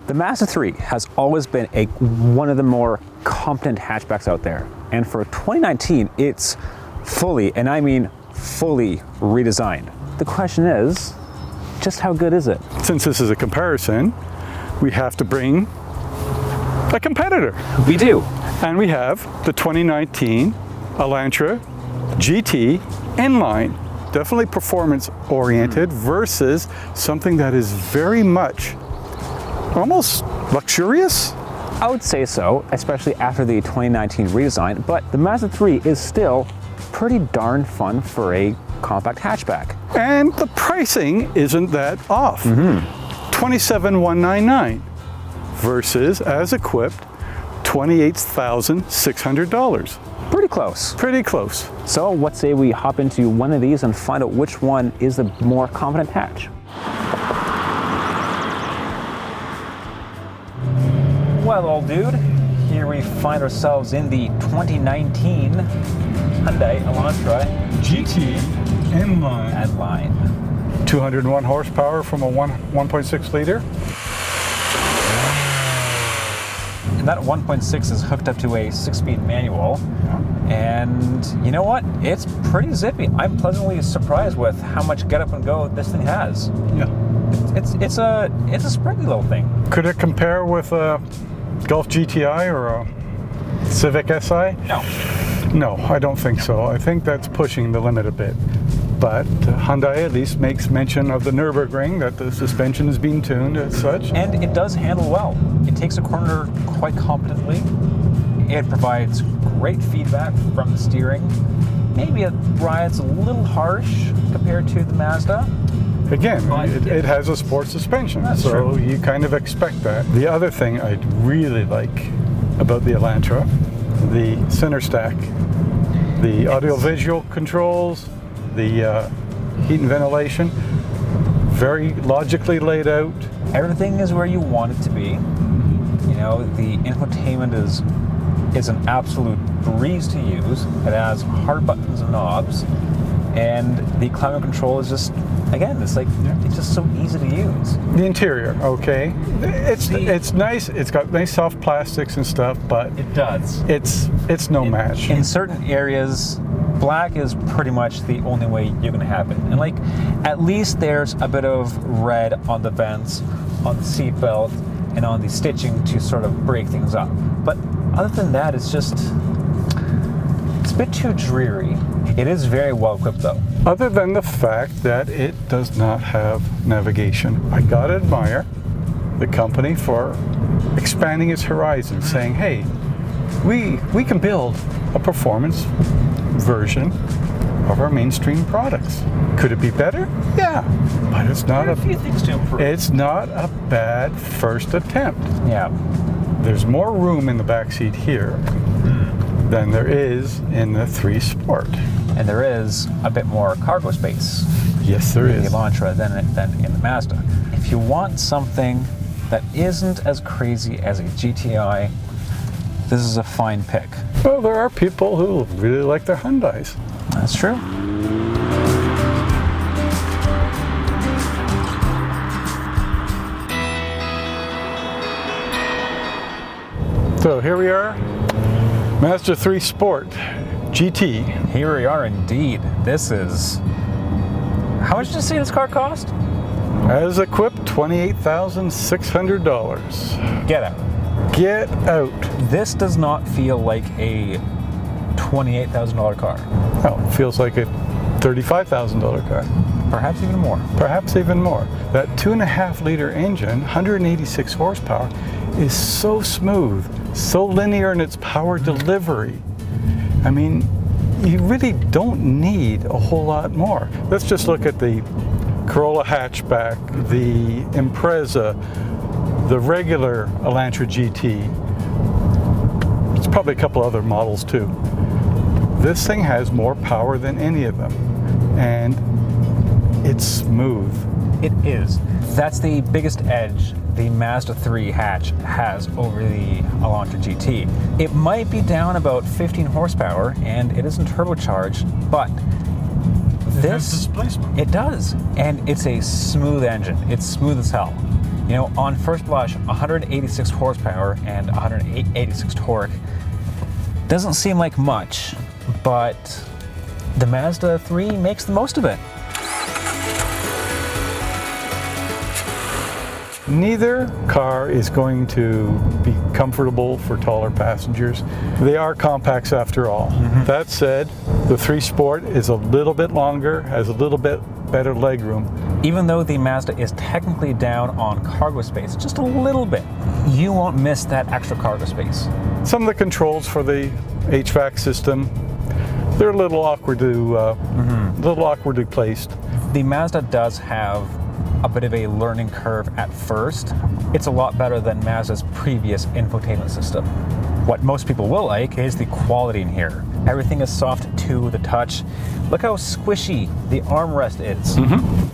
The Mazda 3 has always been one of the more competent hatchbacks out there. And for 2019, it's fully, and I mean fully, redesigned. The question is, just how good is it? Since this is a comparison, we have to bring a competitor. We do. And we have the 2019 Elantra GT Inline. Definitely performance oriented versus something that is very much almost luxurious. I would say so, especially after the 2019 redesign, but the Mazda 3 is still pretty darn fun for a compact hatchback. And the pricing isn't that off. $27,199 versus, as equipped, $28,600. Pretty close. Pretty close. So what say we hop into one of these and find out which one is the more competent hatch? Well, old dude, here we find ourselves in the 2019 Hyundai Elantra GT Inline. 201 horsepower from a 1.6 liter. And that 1.6 is hooked up to a 6-speed manual. And you know what? It's pretty zippy. I'm pleasantly surprised with how much get up and go this thing has. Yeah. It's a springy little thing. Could it compare with a Golf GTI or a Civic SI? No. No, I don't think so. I think that's pushing the limit a bit. But Hyundai at least makes mention of the Nürburgring, that the suspension is being tuned as such. And it does handle well. It takes a corner quite competently. It provides great feedback from the steering. Maybe it rides a little harsh compared to the Mazda. Again, it has a sport suspension, so true. You kind of expect that. The other thing I really like about the Elantra, the center stack, the audio-visual controls, the heat and ventilation, very logically laid out. Everything is where you want it to be. You know, the infotainment is an absolute breeze to use. It has hard buttons and knobs, and the climate control is just, again, it's just so easy to use. The interior, okay, it's nice. It's got nice soft plastics and stuff, but it does. It's no match. In certain areas, black is pretty much the only way you're gonna have it. And like, at least there's a bit of red on the vents, on the seat belt, and on the stitching to sort of break things up. But other than that, it's a bit too dreary. It is very well equipped though. Other than the fact that it does not have navigation. I gotta admire the company for expanding its horizons, saying, hey, we can build a performance version of our mainstream products. Could it be better? Yeah, but it's not there are a few things to improve. It's not a bad first attempt. Yeah. There's more room in the back seat here than there is in the 3 Sport. And there is a bit more cargo space. Yes, there is. In the Elantra than in the Mazda. If you want something that isn't as crazy as a GTI, this is a fine pick. Well, there are people who really like their Hyundais. That's true. So here we are, Mazda 3 Sport GT. Here we are indeed. This is, how much did you say this car cost? As equipped, $28,600. Get out. Get out. This does not feel like a $28,000 car. Oh, it feels like a $35,000 car. Perhaps even more. Perhaps even more. That 2.5 liter engine, 186 horsepower, is so smooth, so linear in its power delivery. I mean, you really don't need a whole lot more. Let's just look at the Corolla hatchback, the Impreza, the regular Elantra GT. It's probably a couple other models too. This thing has more power than any of them, and it's smooth. It is. That's the biggest edge the Mazda 3 hatch has over the Elantra GT. It might be down about 15 horsepower, and it isn't turbocharged, but It has displacement. It does, and it's a smooth engine. It's smooth as hell. You know, on first blush, 186 horsepower and 186 torque doesn't seem like much, but the Mazda 3 makes the most of it. Neither car is going to be comfortable for taller passengers. They are compacts after all. That said, the 3 Sport is a little bit longer, has a little bit better legroom. Even though the Mazda is technically down on cargo space, just a little bit, you won't miss that extra cargo space. Some of the controls for the HVAC system, they're a little awkwardly placed. The Mazda does have a bit of a learning curve at first. It's a lot better than Mazda's previous infotainment system. What most people will like is the quality in here. Everything is soft to the touch. Look how squishy the armrest is.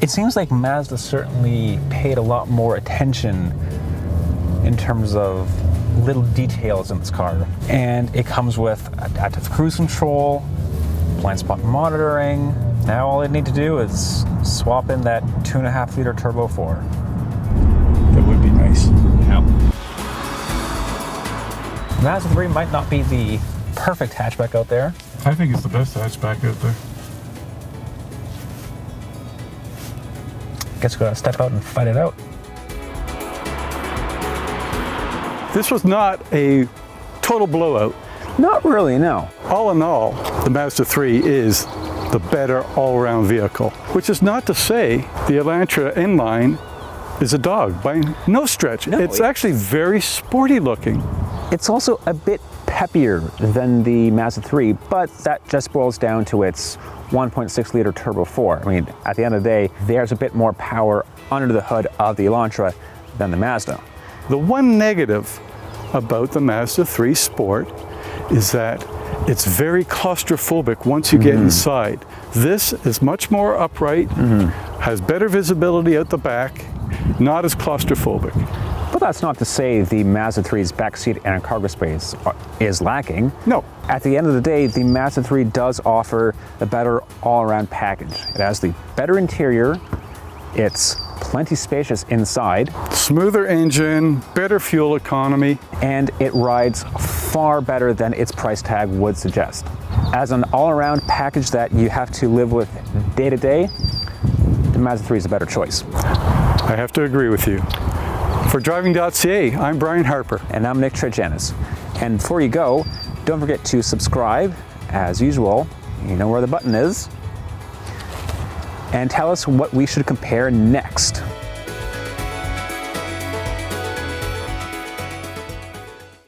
It seems like Mazda certainly paid a lot more attention in terms of little details in this car. And it comes with adaptive cruise control, blind spot monitoring. Now all I need to do is swap in that 2.5 liter turbo 4. That would be nice. Yeah. Mazda 3 might not be the perfect hatchback out there. I think it's the best hatchback out there. Guess we gotta step out and fight it out. This was not a total blowout. Not really, no. All in all, the Mazda 3 is the better all-around vehicle, which is not to say the Elantra inline is a dog by no stretch. No, it's actually very sporty looking. It's also a bit peppier than the Mazda 3, but that just boils down to its 1.6 liter turbo 4. I mean, at the end of the day, there's a bit more power under the hood of the Elantra than the Mazda. The one negative about the Mazda 3 Sport is that it's very claustrophobic once you get inside. This is much more upright, has better visibility out the back, not as claustrophobic. But that's not to say the Mazda 3's backseat and cargo space is lacking. No. At the end of the day, the Mazda 3 does offer a better all-around package. It has the better interior, it's plenty spacious inside. Smoother engine, better fuel economy. And it rides far better than its price tag would suggest. As an all-around package that you have to live with day to day, the Mazda 3 is a better choice. I have to agree with you. For Driving.ca, I'm Brian Harper. And I'm Nick Trejanis. And before you go, don't forget to subscribe, as usual. You know where the button is. And tell us what we should compare next.